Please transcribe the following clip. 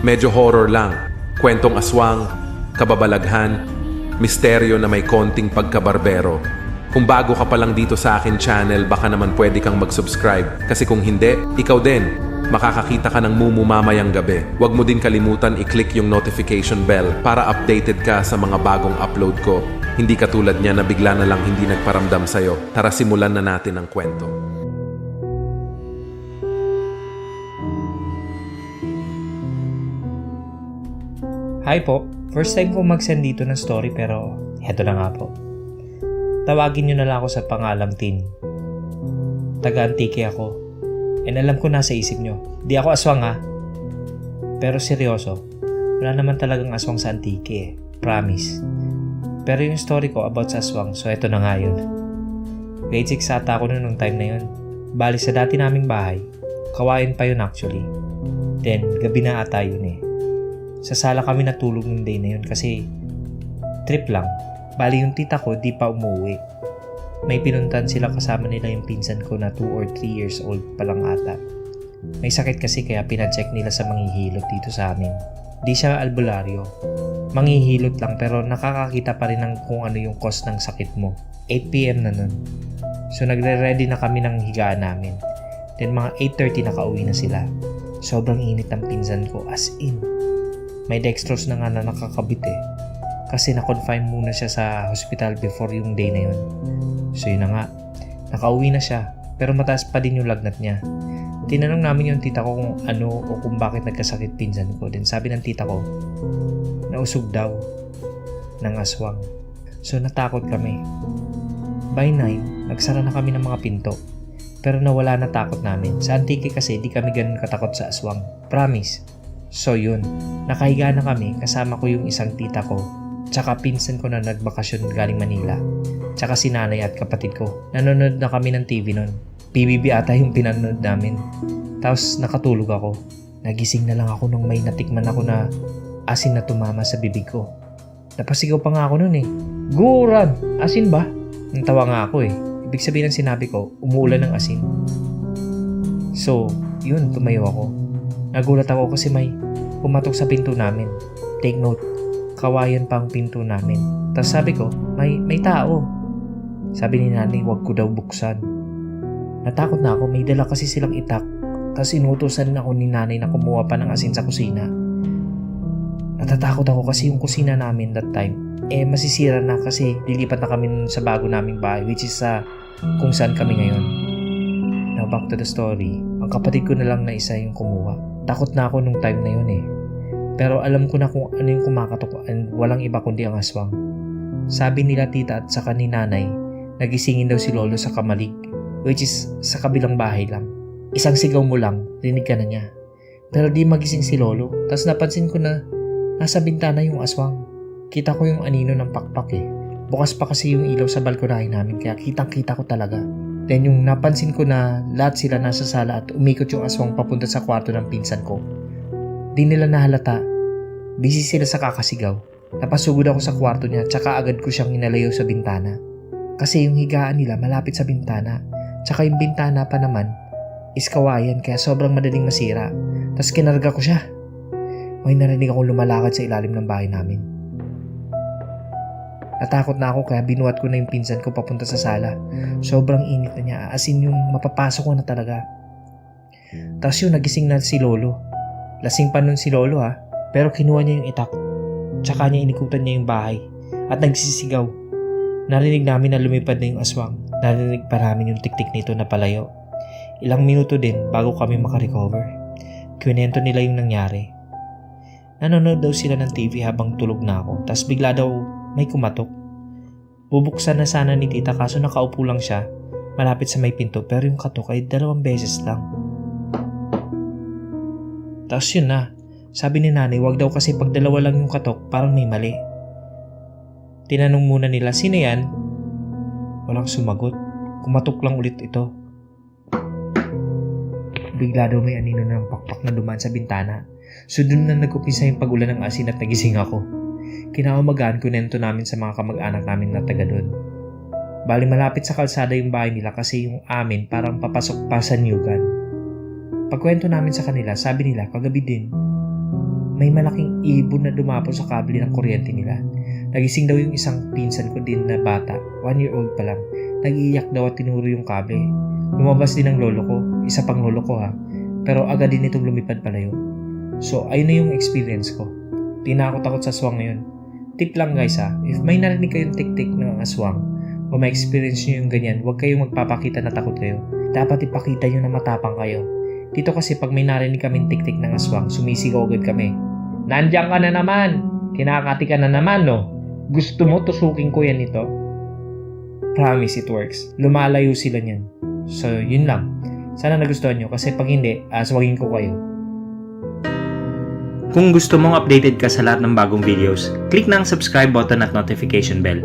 Medyo horror lang. Kwentong aswang, kababalaghan, misteryo na may konting pagkabarbero. Kung bago ka pa lang dito sa akin channel, baka naman pwede kang mag-subscribe. Kasi kung hindi, ikaw din, makakakita ka ng Mumu mamayang gabi. Huwag mo din kalimutan i-click yung notification bell para updated ka sa mga bagong upload ko. Hindi katulad niya na bigla na lang hindi nagparamdam sa'yo. Tara simulan na natin ang kwento. Hi po, first time ko mag-send dito ng story pero heto na nga po. Tawagin nyo na lang ako sa pangalang Tin. Taga-Antique ako. And alam ko nasa isip nyo, di ako aswang ha. Pero seryoso, wala naman talagang aswang sa Antique eh. Promise. Pero yung story ko about sa aswang, so eto na nga yun. Grade 6 ata ako nung time na yun. Bali sa dati naming bahay, kawain pa yun actually. Then, gabi na ata yun eh. Sa sala kami natulog ng day na yun kasi trip lang. Bali yung tita ko di pa umuwi. May pinuntan sila kasama nila yung pinsan ko na 2 or 3 years old pa lang ata. May sakit kasi kaya pinacheck nila sa manghihilot dito sa amin. Di siya albularyo. Manghihilot lang pero nakakakita pa rin ng kung ano yung cause ng sakit mo. 8 PM na nun. So nagre-ready na kami ng higaan namin. Then mga 8:30 nakauwi na sila. Sobrang init ang pinsan ko as in. May dextrose na nga na nakakabit eh. Kasi na-confine muna siya sa hospital before yung day na yun. So yun na nga. Nakauwi na siya. Pero mataas pa din yung lagnat niya. Tinanong namin yung tita ko kung ano o kung bakit nagkasakit pinsan ko. Then sabi ng tita ko, nausog daw ng aswang. So natakot kami. By 9, nagsara na kami ng mga pinto. Pero nawala na takot namin. Sa Antique kasi di kami ganun katakot sa aswang. Promise. So yun, nakahiga na kami kasama ko yung isang tita ko tsaka pinsan ko na nagbakasyon galing Manila tsaka si nanay at kapatid ko. Nanonood na kami ng TV nun. PBB ata yung pinanood namin. Tapos nakatulog ako. Nagising na lang ako nung may natikman ako na asin na tumama sa bibig ko. Napasigaw pa nga ako nun eh. Guran! Asin ba? Natawa nga ako eh. Ibig sabihin ng sinabi ko, umuulan ng asin. So, yun, tumayo ako. Nagulat ako kasi may pumatok sa pinto namin. Take note, kawayan pa ang pinto namin. Tapos sabi ko, may tao. Sabi ni nanay, wag ko daw buksan. Natakot na ako, may dala kasi silang itak. Tapos inutusan ako ni nanay na kumuha pa ng asin sa kusina. Natatakot ako kasi yung kusina namin that time, masisira na kasi lilipat na kami sa bago naming bahay, which is sa kung saan kami ngayon. Now back to the story, ang kapatid ko na lang na isa yung kumuha. Takot na ako nung time na yun eh. Pero alam ko na kung ano yung kumakatok and walang iba kundi ang aswang. Sabi nila tita at saka ni nanay, nagisingin daw si lolo sa kamalig, which is sa kabilang bahay lang. Isang sigaw mo lang, rinig ka na niya. Pero di magising si lolo, tapos napansin ko na nasa bintana yung aswang. Kita ko yung anino ng pakpak eh. Bukas pa kasi yung ilaw sa balkonahe namin kaya kitang-kita ko talaga. Then yung napansin ko na lahat sila nasa sala at umikot yung aswang papunta sa kwarto ng pinsan ko. Di nila nahalata. Busy sila sa kakasigaw. Napasugod ako sa kwarto niya tsaka agad ko siyang inalayo sa bintana. Kasi yung higaan nila malapit sa bintana. Tsaka yung bintana pa naman is kawayan kaya sobrang madaling masira. Tapos kinarga ko siya. May narinig akong lumalakad sa ilalim ng bahay namin. Natakot na ako kaya binuhat ko na yung pinsan ko papunta sa sala. Sobrang init na niya, as in yung mapapasok ko na talaga. Tapos yun, nagising na si lolo. Lasing pa nun si lolo ha, pero kinuha niya yung itak. Tsaka niya inikutan niya yung bahay at nagsisigaw. Narinig namin na lumipad na yung aswang. Narinig pa namin yung tiktik nito na palayo. Ilang minuto din bago kami makarecover. Kwento nila yung nangyari. Nanonood daw sila ng TV habang tulog na ako. Tapos bigla daw may kumatok. Bubuksan na sana ni tita kaso nakaupo lang siya malapit sa may pinto pero yung katok ay 2 beses lang. Tapos yun na. Sabi ni nanay wag daw kasi pag 2 lang yung katok parang may mali. Tinanong muna nila sino yan? Walang sumagot. Kumatok lang ulit ito. Bigla daw may anino ng pakpak na dumaan sa bintana. So dun na nag-upisa yung pag-ulan ng asin at nagising ako. Kinaumagahan kunento namin sa mga kamag-anak namin na taga doon. Bali malapit sa kalsada yung bahay nila kasi yung amin parang papasok pa sa Newgan. Pagkwento namin sa kanila, sabi nila kagabi din, may malaking ibon na dumapo sa kable ng kuryente nila. Nagising daw yung isang pinsan ko din na bata, 1-year-old pa lang. Nag-iiyak daw at tinuro yung kable. Lumabas din ang lolo ko, isa pang lolo ko ha. Pero agad din itong lumipad palayo. So ayun na yung experience ko. Tinakot-takot sa aswang ngayon. Tip lang guys ha, if may narinig kayong tik-tik ng aswang o may experience nyo yung ganyan, huwag kayong magpapakita na takot kayo. Dapat ipakita nyo na matapang kayo. Dito kasi pag may narinig kaming tik-tik ng aswang, sumisigaw agad kami. Nandiyan ka na naman! Kinakati ka na naman no? Gusto mo tusukin ko yan ito? Promise it works. Lumalayo sila niyan. So yun lang. Sana nagustuhan nyo kasi pag hindi, aswagin ko kayo. Kung gusto mong updated ka sa lahat ng bagong videos, click na ang subscribe button at notification bell